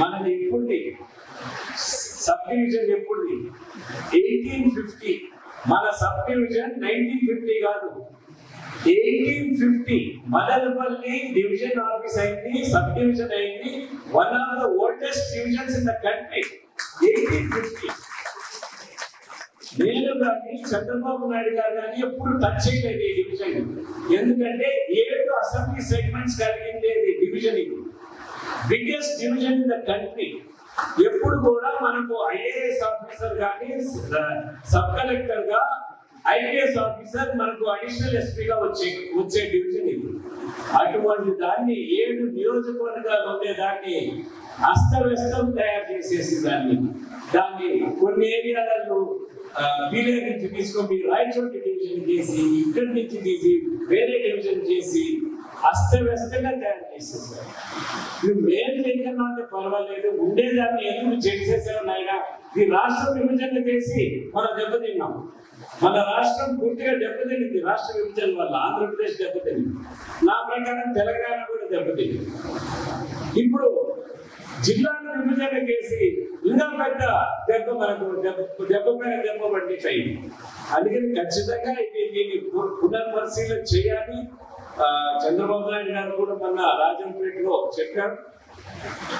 మనది ఎప్పుడుది sub division ఎప్పుడుది 1850 మన sub division 1950 కాదు 1850 మదనపల్లి డివిజన్ ఆఫీస్ అయింది సబ్ డివిజన్ అయింది one of the oldest divisions in the country 1850 నేను కానీ చంద్రబాబు నాయుడు గారు కానీ ఎప్పుడు టచ్ చేయలేదు ఈ డివిజన్ ఎందుకంటే 7 అసెంబ్లీ సెగ్మెంట్స్ కలిగింది డివిజన్ ఇది biggest division in the country ఎప్పుడు కూడా మనకు ఐఏఎస్ ఆఫీసర్ కానీ సబ్ కలెక్టర్ గా ఐపీఎస్ ఆఫీసర్ మనకు అడిషనల్ ఎస్పీగా వచ్చే డివిజన్ ఇది అటువంటి దాన్ని 7 నియోజకవర్గాలు ఉండే దాన్ని అస్తవ్యస్తం తయారు చేసేసి దాన్ని కొన్ని ఏరియాలలో విలేజ్ నుంచి తీసుకొని రాయచోటి డివిజన్ చేసి ఇక్కడి నుంచి తీసి వేరే డివిజన్ చేసి అస్తవ్యస్తంగా తయారు చేసేసారు నువ్వు మేలు లేకుండా ఉంటే పర్వాలేదు ఉండేదాన్ని ఎందుకు చేసేసావు నాయన ఈ రాష్ట్ర విభజన చేసి మనం దెబ్బతిన్నాం మన రాష్ట్రం పూర్తిగా దెబ్బతింది రాష్ట్ర విభజన వల్ల ఆంధ్రప్రదేశ్ దెబ్బతింది నా ప్రకారం తెలంగాణ కూడా దెబ్బతింది ఇప్పుడు జిల్లాల విభజన చేసి ఇంకా పెద్ద దెబ్బ మనకు దెబ్బ పైన దెబ్బ పట్టించాయి అందుకని ఖచ్చితంగా దీన్ని పునర్పరిశీలన చేయాలి చంద్రబాబు నాయుడు గారు కూడా మొన్న రాజంపేటలో చెప్పారు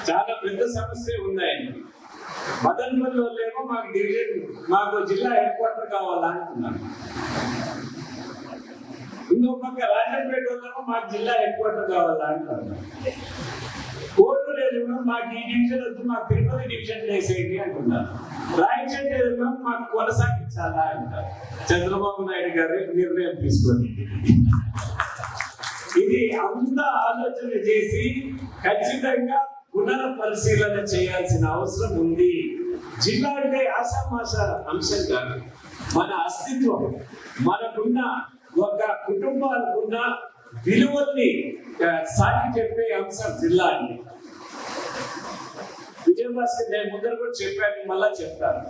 చాలా పెద్ద సమస్య ఉన్నాయని మదనపల్లిలో ఏమో మాకు డివిజన్ మాకు జిల్లా హెడ్ క్వార్టర్ కావాలా అంటున్నారు ఇంకో పక్క రాజంపేటలో మాకు జిల్లా హెడ్ క్వార్టర్ కావాలా అంటున్నారు కోడూరు మాకు ఈ డివిజన్ వద్దు మాకు తిరుపతి డివిజన్ వేసేయండి అంటున్నారు రాయచోటి మాకు కొనసాగించాలా అంటారు చంద్రబాబు నాయుడు గారు నిర్ణయం తీసుకొని ఇది అంతా ఆలోచన చేసి ఖచ్చితంగా పునఃపరిశీలన చేయాల్సిన అవసరం ఉంది జిల్లా అంటే ఆసామాస అంశం కాదు మన అస్తిత్వం మనకున్న ఒక కుటుంబాలకున్న విలువల్ని సాటి చెప్పే అంశం జిల్లా అండి విజయభాస్కర్ నేను ముందర కూడా చెప్పాను మళ్ళా చెప్తాను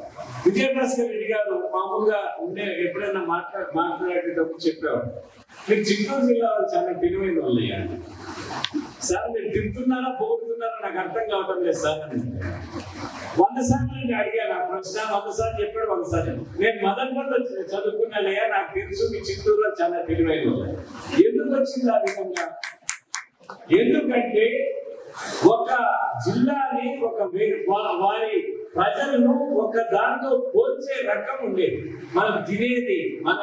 విజయభాస్కర్ రెడ్డి గారు మామూలుగా ఉండే ఎప్పుడైనా మాట్లాడేటప్పుడు చెప్పేవాడు మీరు చిత్తూరు జిల్లాలో చాలా తెలివైన వాళ్ళయ్యండి సార్ మీరు తింటున్నారా పోగొడుతున్నారా నాకు అర్థం కావటం లేదు సార్ అని 100 సార్లు నేను అడిగాను ఆ ప్రశ్న 100 సార్లు చెప్పాడు 100 సార్లు నేను మదనపల్లిలో చదువుకున్నానయ్యా నాకు తెలుసు మీ చిత్తూరులో చాలా తెలివైన వాళ్ళు ఎందుకు వచ్చింది ఆ విధంగా ఎందుకంటే ఒక జిల్లాని ఒక వారి ప్రజలను ఒక దాంతో పోల్చే రకం ఉండేది మనం తినేది మన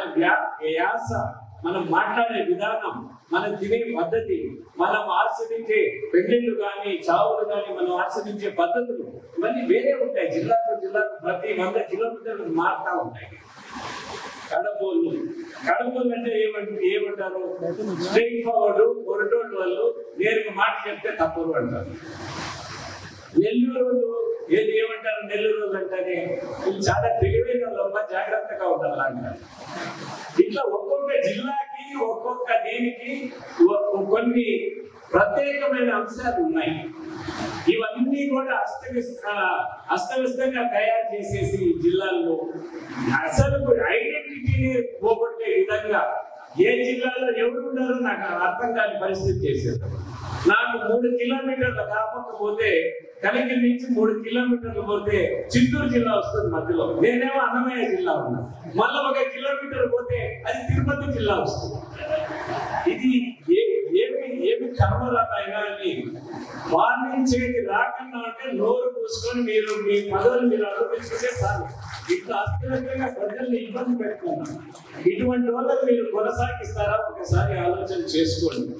యాస మనం మాట్లాడే విధానం మనం తినే పద్ధతి మనం ఆస్వాదించే పెళ్లిళ్ళు కానీ చావులు కానీ మనం ఆస్వాదించే పద్ధతులు ఇవన్నీ వేరే ఉంటాయి జిల్లాకు జిల్లాకు ప్రతి 100 కిలోమీటర్లు మారుతా ఉంటాయి కడపలు అంటే ఏమంటారు స్ట్రైట్ ఫార్వర్డ్ పొరటోటి వాళ్ళు నేరుగా మాట చెప్తే తప్పరు అంటారు నెల్లూరు ఏమంటారు నెల్లూరు అంటే చాలా తెలివైన వాళ్ళ జాగ్రత్తగా ఉండాలి అంటారు ఇట్లా ఒక్కొక్క జిల్లాకి ఒక్కొక్క దీనికి కొన్ని ప్రత్యేకమైన అంశాలు ఉన్నాయి ఇవన్నీ కూడా అస్తవ్యస్తంగా తయారు చేసేసి జిల్లాల్లో అసలు ఐడెంటిటీని పోగొట్టే విధంగా ఏ జిల్లాలో ఎవరు ఉన్నారో నాకు అర్థం కాని పరిస్థితి చేశారు నాకు 3 కిలోమీటర్లు కాకపోతే కలికి నుంచి 3 కిలోమీటర్లు పోతే చిత్తూరు జిల్లా వస్తుంది మధ్యలో నేనేమో అన్నమయ్య జిల్లా ఉన్నా మళ్ళీ 1 కిలోమీటర్ పోతే అది తిరుపతి జిల్లా వస్తుంది ఇది ఏమి కర్మరాయినా అని వార్నించేది రాకుండా అంటే నోరు పూసుకొని మీరు మీ పదవులు మీరు అనుభవించుకుంటే చాలు ఇట్లా అస్థిరంగా ప్రజల్ని ఇబ్బంది పెట్టుకున్నారు ఇటువంటి వాళ్ళని మీరు కొనసాగిస్తారా ఒకసారి ఆలోచన చేసుకోండి